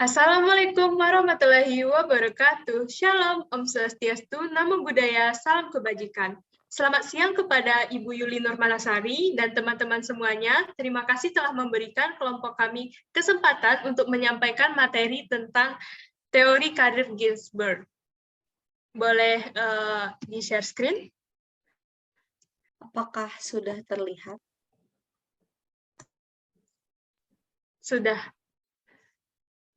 Assalamualaikum warahmatullahi wabarakatuh. Shalom, Om Swastiastu, Namo Buddhaya, Salam Kebajikan. Selamat siang kepada Ibu Yuli Nurmalasari dan teman-teman semuanya. Terima kasih telah memberikan kelompok kami kesempatan untuk menyampaikan materi tentang teori karir Ginsberg. Boleh di-share screen? Apakah sudah terlihat? Sudah.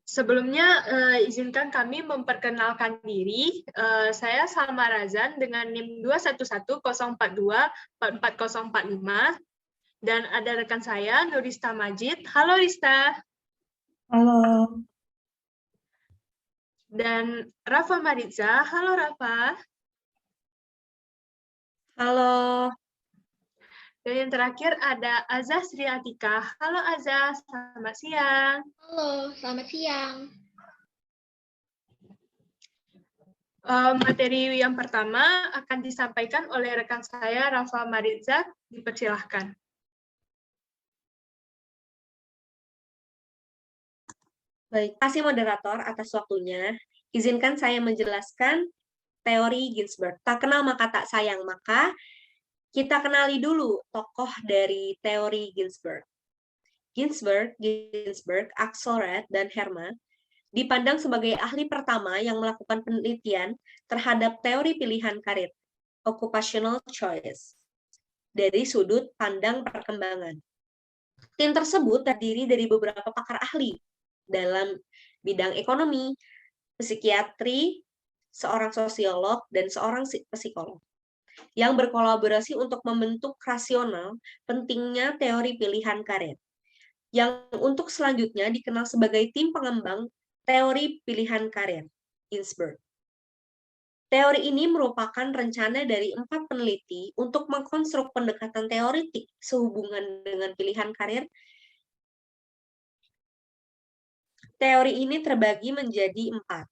Sebelumnya, izinkan kami memperkenalkan diri. Saya Salma Razan dengan NIM 21104244045 dan ada rekan saya Nurista Majid. Halo Rista. Halo. Dan Rafa Mariza. Halo Rafa. Halo. Dan yang terakhir ada Azah Sri Atika. Halo Azah, selamat siang. Halo, selamat siang. Materi yang pertama akan disampaikan oleh rekan saya Rafa Mariza. Dipersilahkan. Baik, terima kasih moderator atas waktunya. Izinkan saya menjelaskan teori Ginsberg. Tak kenal maka tak sayang, maka kita kenali dulu tokoh dari teori Ginsberg. Ginsberg, Axelrod, dan Herman dipandang sebagai ahli pertama yang melakukan penelitian terhadap teori pilihan karir, occupational choice, dari sudut pandang perkembangan. Tim tersebut terdiri dari beberapa pakar ahli dalam bidang ekonomi, psikiatri, seorang sosiolog, dan seorang psikolog yang berkolaborasi untuk membentuk rasional pentingnya teori pilihan karir, yang untuk selanjutnya dikenal sebagai tim pengembang teori pilihan karir, Ginsberg. Teori ini merupakan rencana dari 4 peneliti untuk mengkonstruk pendekatan teoritik sehubungan dengan pilihan karir. Teori ini terbagi menjadi 4.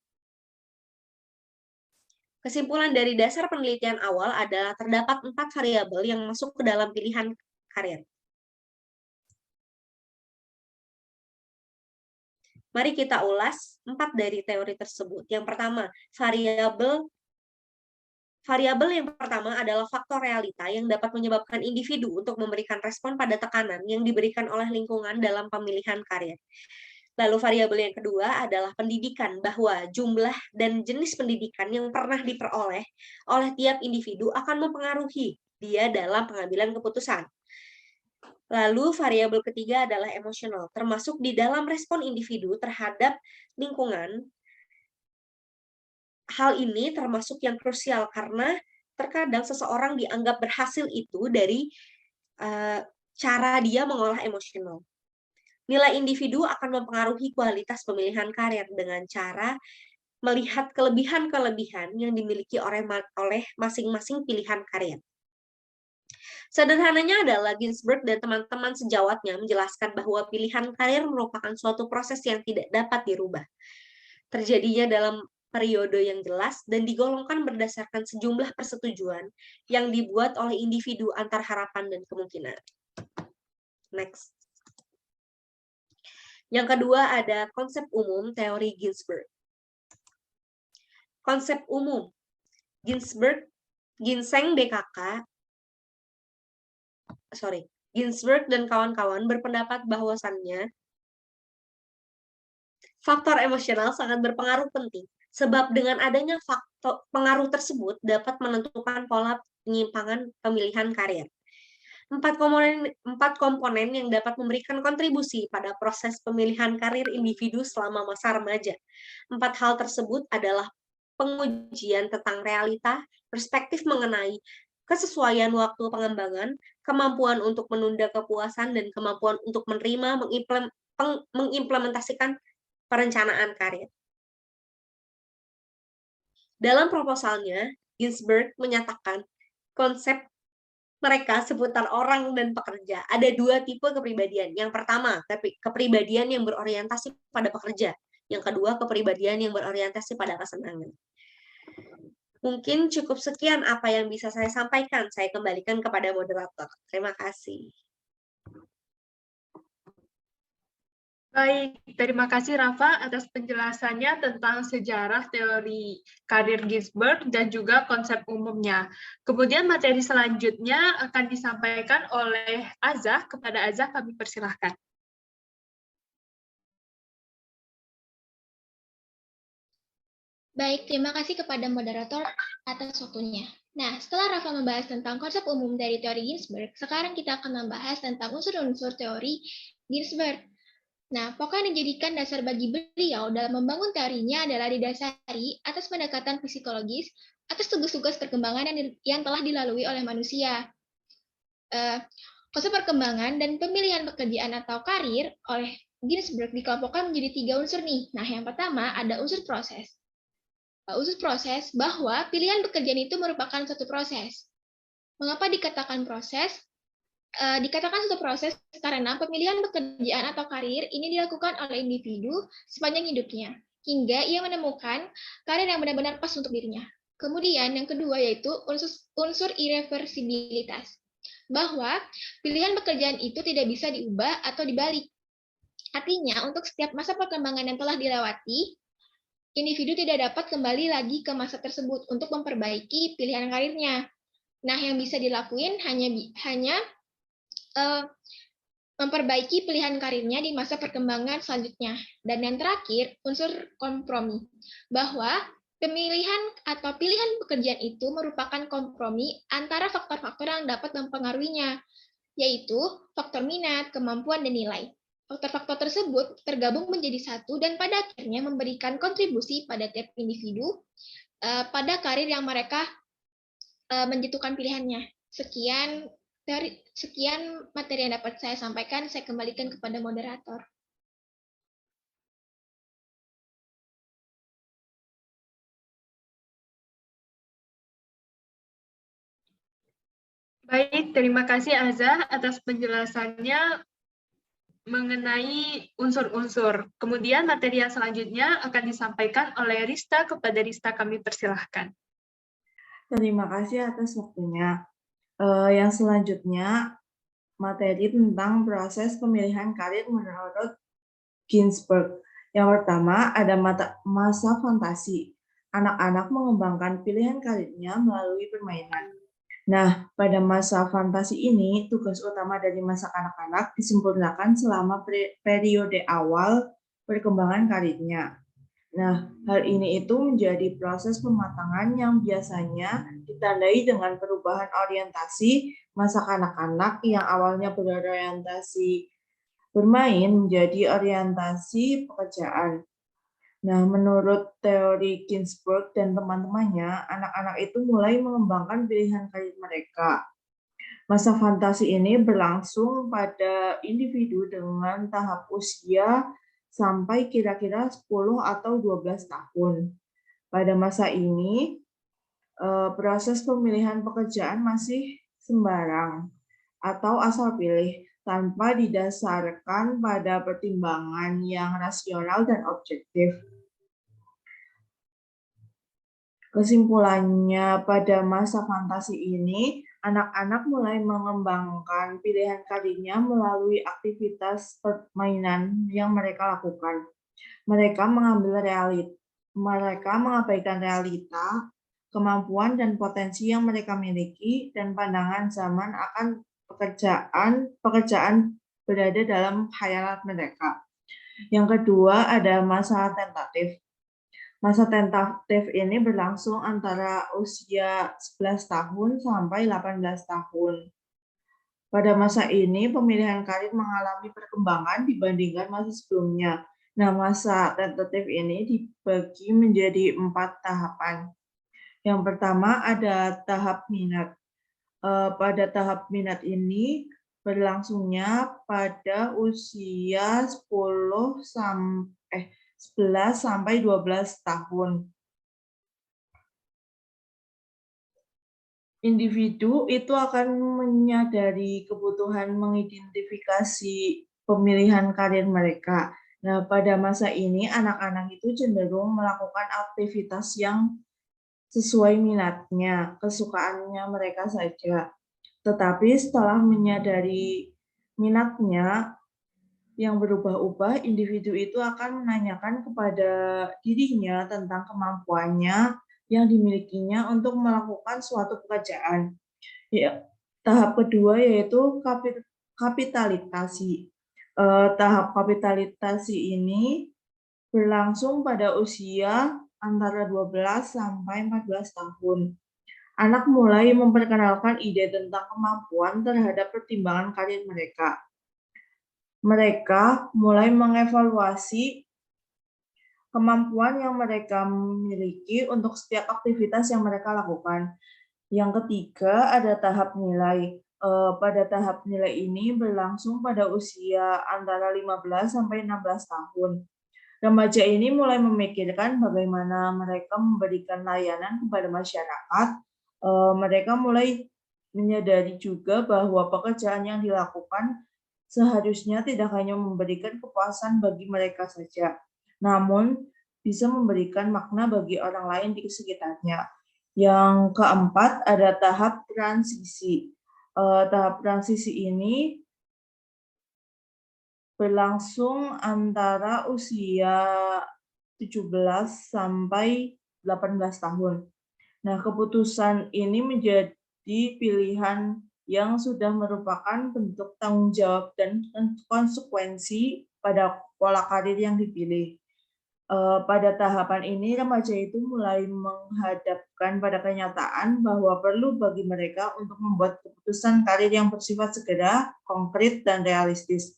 Kesimpulan dari dasar penelitian awal adalah terdapat 4 variabel yang masuk ke dalam pilihan karir. Mari kita ulas 4 dari teori tersebut. Yang pertama, variabel yang pertama adalah faktor realita yang dapat menyebabkan individu untuk memberikan respon pada tekanan yang diberikan oleh lingkungan dalam pemilihan karir. Lalu variabel yang kedua adalah pendidikan, bahwa jumlah dan jenis pendidikan yang pernah diperoleh oleh tiap individu akan mempengaruhi dia dalam pengambilan keputusan. Lalu variabel ketiga adalah emosional, termasuk di dalam respon individu terhadap lingkungan. Hal ini termasuk yang krusial karena terkadang seseorang dianggap berhasil itu dari cara dia mengolah emosional. Nilai individu akan mempengaruhi kualitas pemilihan karir dengan cara melihat kelebihan-kelebihan yang dimiliki oleh masing-masing pilihan karir. Sederhananya adalah Ginsberg dan teman-teman sejawatnya menjelaskan bahwa pilihan karir merupakan suatu proses yang tidak dapat dirubah. Terjadinya dalam periode yang jelas dan digolongkan berdasarkan sejumlah persetujuan yang dibuat oleh individu antar harapan dan kemungkinan. Next. Yang kedua ada konsep umum teori Ginsberg. Konsep umum Ginsberg dan kawan-kawan berpendapat bahwasannya faktor emosional sangat berpengaruh penting, sebab dengan adanya faktor pengaruh tersebut dapat menentukan pola penyimpangan pemilihan karir. 4 komponen yang dapat memberikan kontribusi pada proses pemilihan karir individu selama masa remaja. 4 hal tersebut adalah pengujian tentang realita, perspektif mengenai kesesuaian waktu pengembangan, kemampuan untuk menunda kepuasan, dan kemampuan untuk menerima mengimplementasikan perencanaan karir. Dalam proposalnya, Ginsberg menyatakan konsep mereka seputar orang dan pekerja. Ada 2 tipe kepribadian. Yang pertama, kepribadian yang berorientasi pada pekerja. Yang kedua, kepribadian yang berorientasi pada kesenangan. Mungkin cukup sekian apa yang bisa saya sampaikan. Saya kembalikan kepada moderator. Terima kasih. Baik, terima kasih Rafa atas penjelasannya tentang sejarah teori karir Ginsberg dan juga konsep umumnya. Kemudian materi selanjutnya akan disampaikan oleh Azah. Kepada Azah kami persilahkan. Baik, terima kasih kepada moderator atas waktunya. Nah, setelah Rafa membahas tentang konsep umum dari teori Ginsberg, sekarang kita akan membahas tentang unsur-unsur teori Ginsberg. Nah, pokok yang dijadikan dasar bagi beliau dalam membangun teorinya adalah didasari atas pendekatan psikologis atas tugas-tugas perkembangan yang telah dilalui oleh manusia. Konsep perkembangan dan pemilihan pekerjaan atau karir oleh Ginsberg dikelompokkan menjadi 3 unsur nih. Nah, yang pertama ada unsur proses. Unsur proses bahwa pilihan pekerjaan itu merupakan suatu proses. Mengapa dikatakan proses? Dikatakan suatu proses karena pemilihan pekerjaan atau karir ini dilakukan oleh individu sepanjang hidupnya, hingga ia menemukan karir yang benar-benar pas untuk dirinya. Kemudian yang kedua yaitu unsur irreversibilitas, bahwa pilihan pekerjaan itu tidak bisa diubah atau dibalik. Artinya, untuk setiap masa perkembangan yang telah dilewati, individu tidak dapat kembali lagi ke masa tersebut untuk memperbaiki pilihan karirnya. Nah, yang bisa dilakuin hanya memperbaiki pilihan karirnya di masa perkembangan selanjutnya. Dan yang terakhir, unsur kompromi, bahwa pemilihan atau pilihan pekerjaan itu merupakan kompromi antara faktor-faktor yang dapat mempengaruhinya, yaitu faktor minat, kemampuan, dan nilai. Faktor-faktor tersebut tergabung menjadi satu dan pada akhirnya memberikan kontribusi pada tiap individu pada karir yang mereka menjatuhkan pilihannya. Sekian materi yang dapat saya sampaikan, saya kembalikan kepada moderator. Baik, terima kasih Azah atas penjelasannya mengenai unsur-unsur. Kemudian materi yang selanjutnya akan disampaikan oleh Rista. Kepada Rista kami persilahkan. Terima kasih atas waktunya. Yang selanjutnya, materi tentang proses pemilihan karir menurut Ginsberg. Yang pertama, ada masa fantasi. Anak-anak mengembangkan pilihan karirnya melalui permainan. Nah, pada masa fantasi ini, tugas utama dari masa kanak-kanak disempurnakan selama periode awal perkembangan karirnya. Nah, hal ini itu menjadi proses pematangan yang biasanya ditandai dengan perubahan orientasi masa kanak-kanak yang awalnya berorientasi bermain menjadi orientasi pekerjaan. Nah, menurut teori Ginsberg dan teman-temannya, anak-anak itu mulai mengembangkan pilihan karir mereka. Masa fantasi ini berlangsung pada individu dengan tahap usia sampai kira-kira 10 atau 12 tahun. Pada masa ini, proses pemilihan pekerjaan masih sembarang atau asal pilih tanpa didasarkan pada pertimbangan yang rasional dan objektif. Kesimpulannya, pada masa fantasi ini, anak-anak mulai mengembangkan pilihan karirnya melalui aktivitas permainan yang mereka lakukan. Mereka mengabaikan realita, kemampuan dan potensi yang mereka miliki, dan pandangan zaman akan pekerjaan berada dalam khayalat mereka. Yang kedua, ada masa tentatif. Masa tentatif ini berlangsung antara usia 11 tahun sampai 18 tahun. Pada masa ini, pemilihan karir mengalami perkembangan dibandingkan masa sebelumnya. Nah, masa tentatif ini dibagi menjadi 4 tahapan. Yang pertama ada tahap minat. Pada tahap minat ini berlangsungnya pada usia 11 sampai 12 tahun. Individu itu akan menyadari kebutuhan mengidentifikasi pemilihan karir mereka. Nah, pada masa ini anak-anak itu cenderung melakukan aktivitas yang sesuai minatnya, kesukaannya mereka saja. Tetapi setelah menyadari minatnya, yang berubah-ubah, individu itu akan menanyakan kepada dirinya tentang kemampuannya yang dimilikinya untuk melakukan suatu pekerjaan. Ya, tahap kedua yaitu kapitalisasi. Tahap kapitalisasi ini berlangsung pada usia antara 12 sampai 14 tahun. Anak mulai memperkenalkan ide tentang kemampuan terhadap pertimbangan karir mereka. Mereka mulai mengevaluasi kemampuan yang mereka miliki untuk setiap aktivitas yang mereka lakukan. Yang ketiga, ada tahap nilai. Pada tahap nilai ini berlangsung pada usia antara 15 sampai 16 tahun. Remaja ini mulai memikirkan bagaimana mereka memberikan layanan kepada masyarakat. Mereka mulai menyadari juga bahwa pekerjaan yang dilakukan seharusnya tidak hanya memberikan kepuasan bagi mereka saja, namun bisa memberikan makna bagi orang lain di sekitarnya. Yang keempat, ada tahap transisi. Tahap transisi ini berlangsung antara usia 17 sampai 18 tahun. Nah, keputusan ini menjadi pilihan yang sudah merupakan bentuk tanggung jawab dan konsekuensi pada pola karir yang dipilih. Pada tahapan ini, remaja itu mulai menghadapkan pada kenyataan bahwa perlu bagi mereka untuk membuat keputusan karir yang bersifat segera, konkret, dan realistis.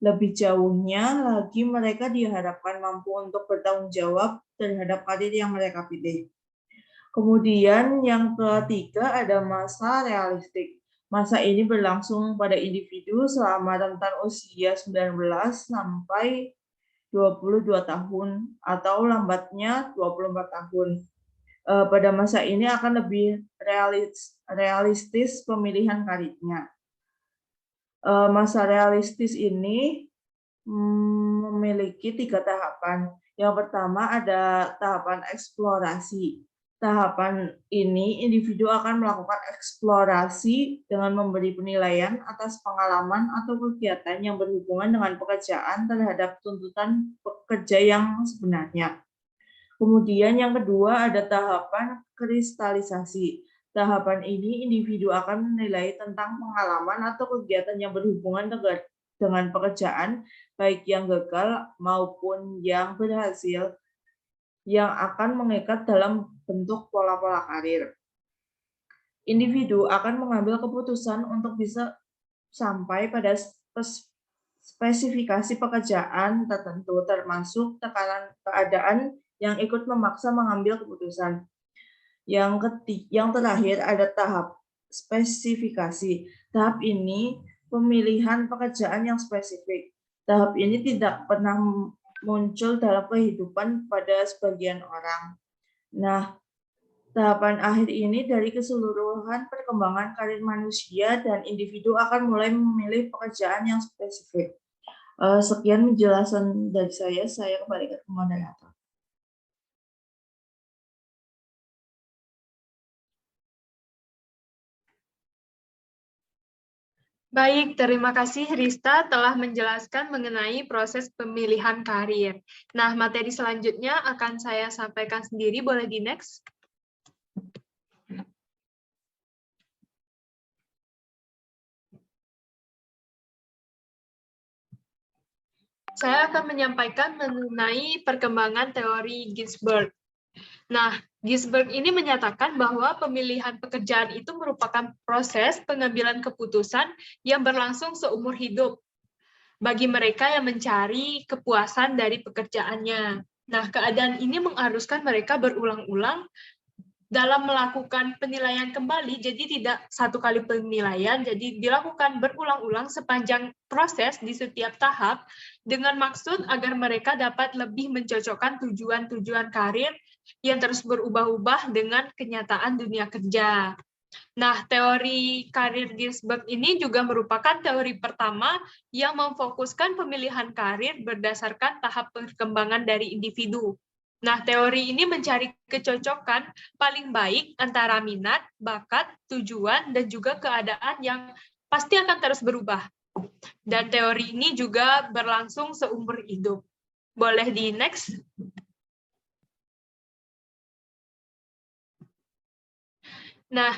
Lebih jauhnya lagi, mereka diharapkan mampu untuk bertanggung jawab terhadap karir yang mereka pilih. Kemudian yang ketiga ada masa realistik. Masa ini berlangsung pada individu selama rentan usia 19 sampai 22 tahun atau lambatnya 24 tahun. Pada masa ini akan lebih realistis pemilihan karirnya. Masa realistis ini memiliki 3 tahapan. Yang pertama ada tahapan eksplorasi. Tahapan ini individu akan melakukan eksplorasi dengan memberi penilaian atas pengalaman atau kegiatan yang berhubungan dengan pekerjaan terhadap tuntutan pekerja yang sebenarnya. Kemudian yang kedua ada tahapan kristalisasi. Tahapan ini individu akan menilai tentang pengalaman atau kegiatan yang berhubungan dengan pekerjaan, baik yang gagal maupun yang berhasil, yang akan mengikat dalam bentuk pola-pola karir. Individu akan mengambil keputusan untuk bisa sampai pada spesifikasi pekerjaan tertentu, termasuk tekanan keadaan yang ikut memaksa mengambil keputusan. Yang terakhir ada tahap spesifikasi. Tahap ini pemilihan pekerjaan yang spesifik. Tahap ini tidak pernah muncul dalam kehidupan pada sebagian orang. Nah, tahapan akhir ini dari keseluruhan perkembangan karir manusia dan individu akan mulai memilih pekerjaan yang spesifik. Sekian penjelasan dari saya kembali ke moderator. Baik, terima kasih Rista telah menjelaskan mengenai proses pemilihan karir. Nah, materi selanjutnya akan saya sampaikan sendiri, boleh di next? Saya akan menyampaikan mengenai perkembangan teori Ginsberg. Nah, Ginsberg ini menyatakan bahwa pemilihan pekerjaan itu merupakan proses pengambilan keputusan yang berlangsung seumur hidup bagi mereka yang mencari kepuasan dari pekerjaannya. Nah, keadaan ini mengharuskan mereka berulang-ulang dalam melakukan penilaian kembali, jadi tidak satu kali penilaian, jadi dilakukan berulang-ulang sepanjang proses di setiap tahap dengan maksud agar mereka dapat lebih mencocokkan tujuan-tujuan karir yang terus berubah-ubah dengan kenyataan dunia kerja. Nah, teori karir Ginsberg ini juga merupakan teori pertama yang memfokuskan pemilihan karir berdasarkan tahap perkembangan dari individu. Nah, teori ini mencari kecocokan paling baik antara minat, bakat, tujuan, dan juga keadaan yang pasti akan terus berubah. Dan teori ini juga berlangsung seumur hidup. Boleh di next? Nah,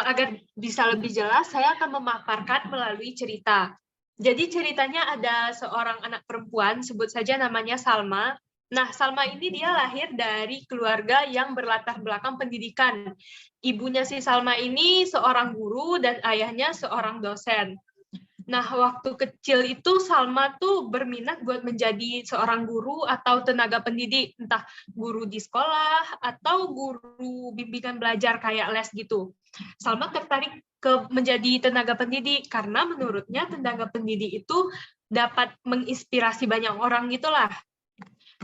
agar bisa lebih jelas, saya akan memaparkan melalui cerita. Jadi ceritanya ada seorang anak perempuan, sebut saja namanya Salma. Nah, Salma ini dia lahir dari keluarga yang berlatar belakang pendidikan. Ibunya si Salma ini seorang guru dan ayahnya seorang dosen. Nah, waktu kecil itu Salma tuh berminat buat menjadi seorang guru atau tenaga pendidik, entah guru di sekolah atau guru bimbingan belajar kayak les gitu. Salma tertarik menjadi tenaga pendidik karena menurutnya tenaga pendidik itu dapat menginspirasi banyak orang gitulah.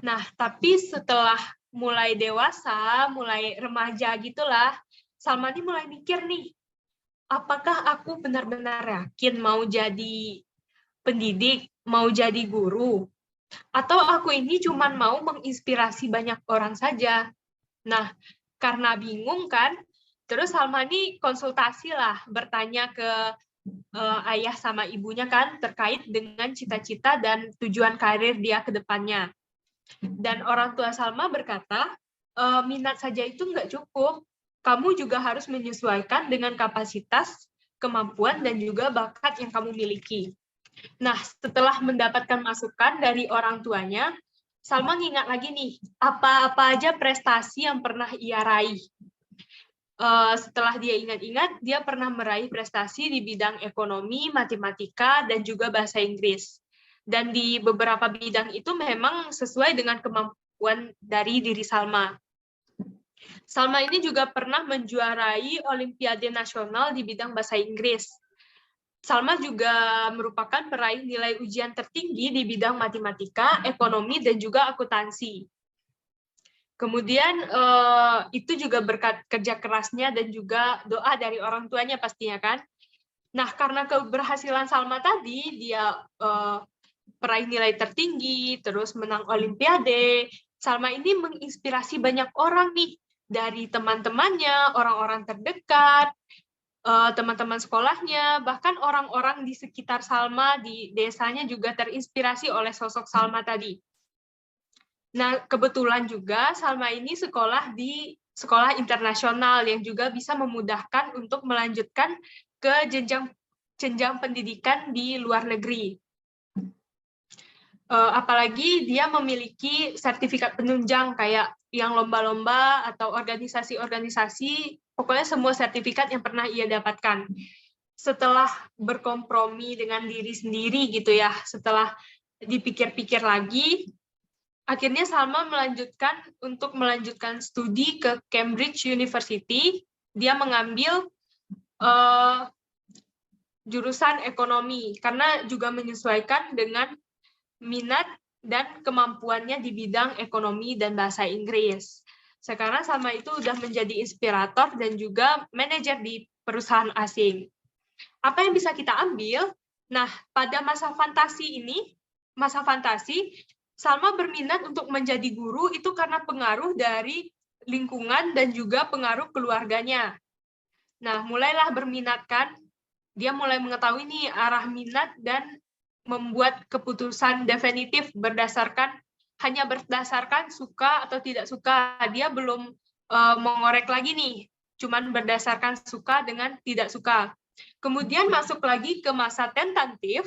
Nah, tapi setelah mulai dewasa, mulai remaja gitulah, Salma ini mulai mikir nih, apakah aku benar-benar yakin mau jadi pendidik, mau jadi guru? Atau aku ini cuma mau menginspirasi banyak orang saja? Nah, karena bingung kan, terus Salma ini konsultasi lah, bertanya ke ayah sama ibunya kan, terkait dengan cita-cita dan tujuan karir dia ke depannya. Dan orang tua Salma berkata, minat saja itu nggak cukup, kamu juga harus menyesuaikan dengan kapasitas, kemampuan, dan juga bakat yang kamu miliki. Nah, setelah mendapatkan masukan dari orang tuanya, Salma ingat lagi nih, apa-apa aja prestasi yang pernah ia raih. Setelah dia ingat-ingat, dia pernah meraih prestasi di bidang ekonomi, matematika, dan juga bahasa Inggris. Dan di beberapa bidang itu memang sesuai dengan kemampuan dari diri Salma. Salma ini juga pernah menjuarai Olimpiade Nasional di bidang bahasa Inggris. Salma juga merupakan peraih nilai ujian tertinggi di bidang matematika, ekonomi, dan juga akuntansi. Kemudian itu juga berkat kerja kerasnya dan juga doa dari orang tuanya pastinya kan. Nah, karena keberhasilan Salma tadi, dia peraih nilai tertinggi, terus menang Olimpiade, Salma ini menginspirasi banyak orang nih, dari teman-temannya, orang-orang terdekat, teman-teman sekolahnya, bahkan orang-orang di sekitar Salma, di desanya juga terinspirasi oleh sosok Salma tadi. Nah, kebetulan juga Salma ini sekolah di sekolah internasional yang juga bisa memudahkan untuk melanjutkan ke jenjang pendidikan di luar negeri. Apalagi dia memiliki sertifikat penunjang kayak yang lomba-lomba atau organisasi-organisasi, pokoknya semua sertifikat yang pernah ia dapatkan. Setelah berkompromi dengan diri sendiri gitu ya, setelah dipikir-pikir lagi, akhirnya Salma melanjutkan studi ke Cambridge University. Dia mengambil jurusan ekonomi karena juga menyesuaikan dengan minat dan kemampuannya di bidang ekonomi dan bahasa Inggris. Sekarang Salma itu udah menjadi inspirator dan juga manajer di perusahaan asing. Apa yang bisa kita ambil? Nah, pada masa fantasi, Salma berminat untuk menjadi guru itu karena pengaruh dari lingkungan dan juga pengaruh keluarganya. Nah, mulailah berminat kan, dia mulai mengetahui nih arah minat dan membuat keputusan definitif hanya berdasarkan suka atau tidak suka. Dia belum mengorek lagi nih, cuman berdasarkan suka dengan tidak suka. Kemudian masuk lagi ke masa tentatif,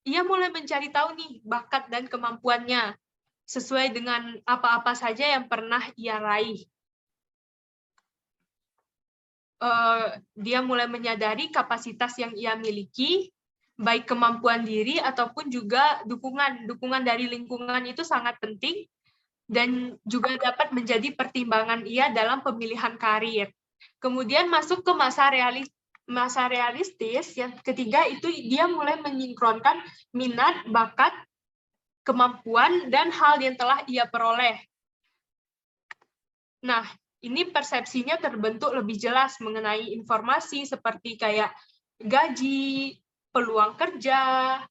ia mulai mencari tahu nih bakat dan kemampuannya sesuai dengan apa-apa saja yang pernah ia raih. Dia mulai menyadari kapasitas yang ia miliki, baik kemampuan diri ataupun juga dukungan dari lingkungan itu sangat penting dan juga dapat menjadi pertimbangan ia dalam pemilihan karir. Kemudian masuk ke masa realistis, yang ketiga itu dia mulai menyinkronkan minat, bakat, kemampuan, dan hal yang telah ia peroleh. Nah, ini persepsinya terbentuk lebih jelas mengenai informasi seperti kayak gaji, peluang kerja,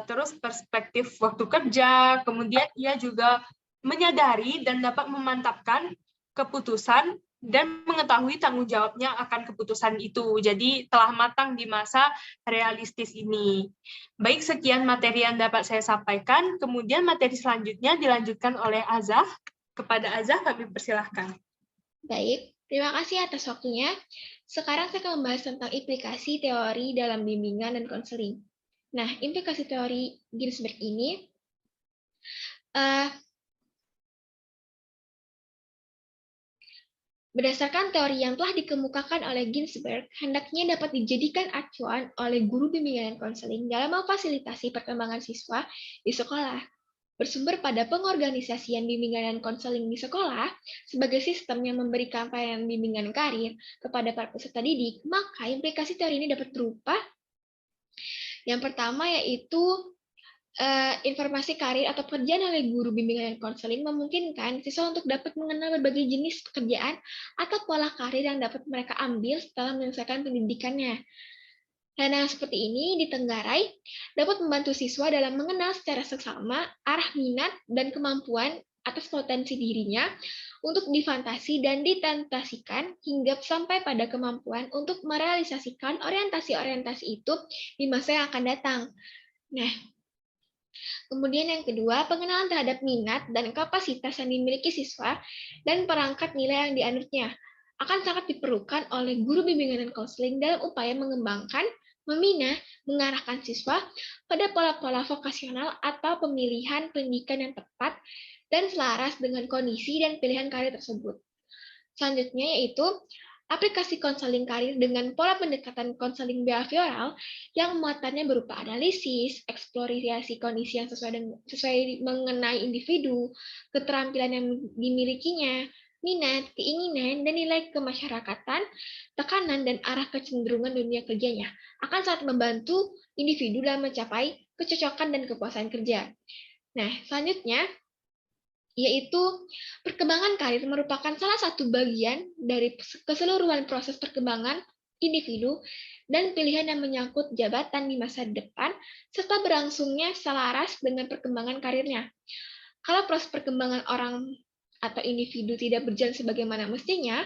terus perspektif waktu kerja, kemudian ia juga menyadari dan dapat memantapkan keputusan dan mengetahui tanggung jawabnya akan keputusan itu. Jadi telah matang di masa realistis ini. Baik, sekian materi yang dapat saya sampaikan. Kemudian materi selanjutnya dilanjutkan oleh Azah. Kepada Azah kami persilahkan. Baik, terima kasih atas waktunya. Sekarang saya akan membahas tentang implikasi teori dalam bimbingan dan konseling. Nah, implikasi teori Ginsberg ini berdasarkan teori yang telah dikemukakan oleh Ginsberg, hendaknya dapat dijadikan acuan oleh guru bimbingan dan konseling dalam memfasilitasi perkembangan siswa di sekolah. Bersumber pada pengorganisasian bimbingan dan konseling di sekolah sebagai sistem yang memberikan pelayanan bimbingan karir kepada para peserta didik, maka implikasi teori ini dapat berupa yang pertama yaitu informasi karir atau pekerjaan oleh guru bimbingan dan konseling memungkinkan siswa untuk dapat mengenal berbagai jenis pekerjaan atau pola karir yang dapat mereka ambil setelah menyelesaikan pendidikannya. Hal seperti ini ditenggarai dapat membantu siswa dalam mengenal secara seksama arah minat dan kemampuan atas potensi dirinya untuk difantasi dan ditentasikan hingga sampai pada kemampuan untuk merealisasikan orientasi-orientasi itu di masa yang akan datang. Nah, kemudian yang kedua, pengenalan terhadap minat dan kapasitas yang dimiliki siswa dan perangkat nilai yang dianutnya akan sangat diperlukan oleh guru bimbingan dan konseling dalam upaya mengembangkan, membina, mengarahkan siswa pada pola-pola vokasional atau pemilihan pendidikan yang tepat dan selaras dengan kondisi dan pilihan karir tersebut. Selanjutnya yaitu aplikasi konseling karir dengan pola pendekatan konseling behavioral yang muatannya berupa analisis, eksplorasi kondisi yang sesuai mengenai individu, keterampilan yang dimilikinya, minat, keinginan, dan nilai kemasyarakatan, tekanan, dan arah kecenderungan dunia kerjanya akan sangat membantu individu dalam mencapai kecocokan dan kepuasan kerja. Nah, selanjutnya yaitu perkembangan karir merupakan salah satu bagian dari keseluruhan proses perkembangan individu dan pilihan yang menyangkut jabatan di masa depan serta berlangsungnya selaras dengan perkembangan karirnya. Kalau proses perkembangan orang atau individu tidak berjalan sebagaimana mestinya,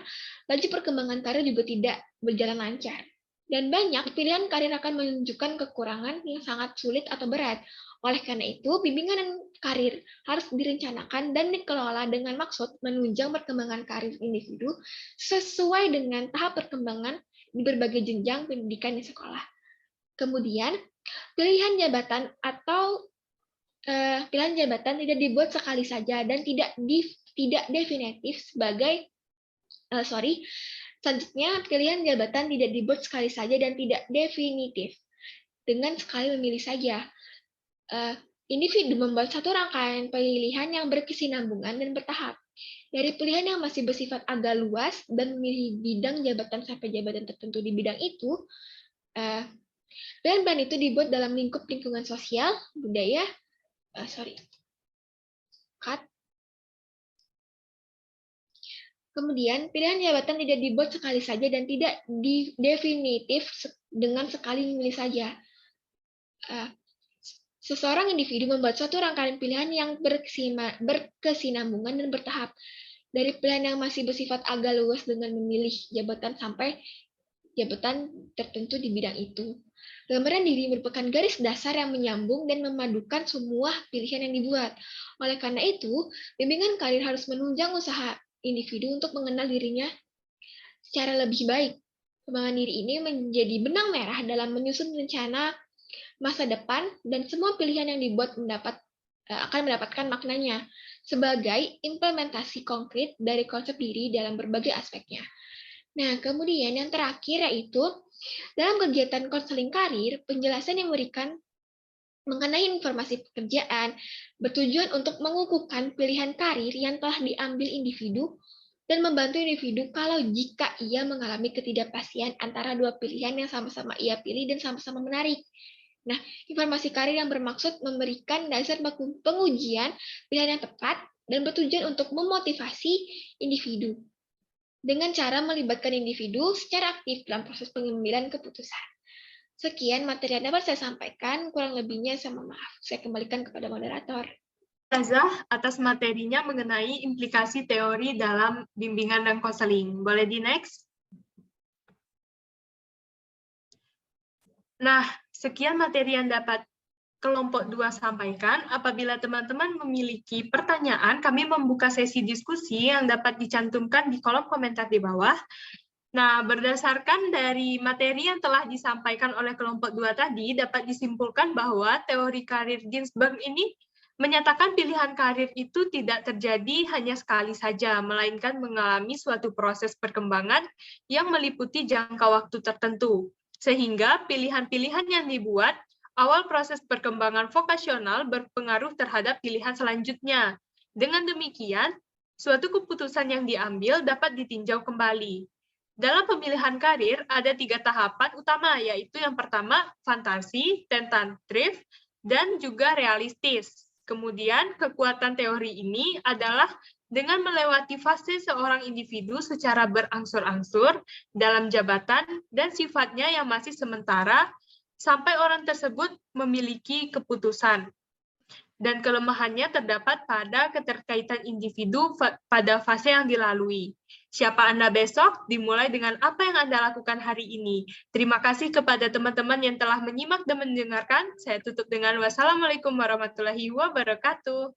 laju perkembangan karir juga tidak berjalan lancar. Dan banyak pilihan karir akan menunjukkan kekurangan yang sangat sulit atau berat. Oleh karena itu, bimbingan karir harus direncanakan dan dikelola dengan maksud menunjang perkembangan karir individu sesuai dengan tahap perkembangan di berbagai jenjang pendidikan di sekolah. Kemudian, pilihan jabatan tidak dibuat sekali saja dan tidak definitif sebagai selanjutnya, pilihan jabatan tidak dibuat sekali saja dan tidak definitif. Dengan sekali memilih saja, individu membuat satu rangkaian pilihan yang berkesinambungan dan bertahap. Dari pilihan yang masih bersifat agak luas dan memilih bidang jabatan sampai jabatan tertentu di bidang itu, pilihan itu dibuat dalam lingkup lingkungan sosial, budaya, Kemudian, pilihan jabatan tidak dibuat sekali saja dan tidak definitif dengan sekali memilih saja. Seseorang individu membuat suatu rangkaian pilihan yang berkesinambungan dan bertahap. Dari pilihan yang masih bersifat agak luas dengan memilih jabatan sampai jabatan tertentu di bidang itu. Gambaran diri merupakan garis dasar yang menyambung dan memadukan semua pilihan yang dibuat. Oleh karena itu, bimbingan karir harus menunjang usaha individu untuk mengenal dirinya secara lebih baik. Pengembangan diri ini menjadi benang merah dalam menyusun rencana masa depan dan semua pilihan yang dibuat akan mendapatkan maknanya sebagai implementasi konkret dari konsep diri dalam berbagai aspeknya. Nah, kemudian yang terakhir yaitu dalam kegiatan konseling karir, penjelasan yang memberikan mengenai informasi pekerjaan bertujuan untuk mengukuhkan pilihan karir yang telah diambil individu dan membantu individu kalau jika ia mengalami ketidakpastian antara dua pilihan yang sama-sama ia pilih dan sama-sama menarik. Nah, informasi karir yang bermaksud memberikan dasar pengujian pilihan yang tepat dan bertujuan untuk memotivasi individu dengan cara melibatkan individu secara aktif dalam proses pengambilan keputusan. Sekian materi yang dapat saya sampaikan, kurang lebihnya saya mohon maaf. Saya kembalikan kepada moderator. Ustazah atas materinya mengenai implikasi teori dalam bimbingan dan konseling. Boleh di next? Nah, sekian materi yang dapat kelompok 2 sampaikan. Apabila teman-teman memiliki pertanyaan, kami membuka sesi diskusi yang dapat dicantumkan di kolom komentar di bawah. Nah, berdasarkan dari materi yang telah disampaikan oleh kelompok 2 tadi, dapat disimpulkan bahwa teori karir Ginsberg ini menyatakan pilihan karir itu tidak terjadi hanya sekali saja, melainkan mengalami suatu proses perkembangan yang meliputi jangka waktu tertentu. Sehingga pilihan-pilihan yang dibuat awal proses perkembangan vokasional berpengaruh terhadap pilihan selanjutnya. Dengan demikian, suatu keputusan yang diambil dapat ditinjau kembali. Dalam pemilihan karir, ada 3 tahapan utama, yaitu yang pertama, fantasi, tentatif, dan juga realistis. Kemudian, kekuatan teori ini adalah dengan melewati fase seorang individu secara berangsur-angsur dalam jabatan dan sifatnya yang masih sementara, sampai orang tersebut memiliki keputusan. Dan kelemahannya terdapat pada keterkaitan individu pada fase yang dilalui. Siapa Anda besok? Dimulai dengan apa yang Anda lakukan hari ini. Terima kasih kepada teman-teman yang telah menyimak dan mendengarkan. Saya tutup dengan wassalamualaikum warahmatullahi wabarakatuh.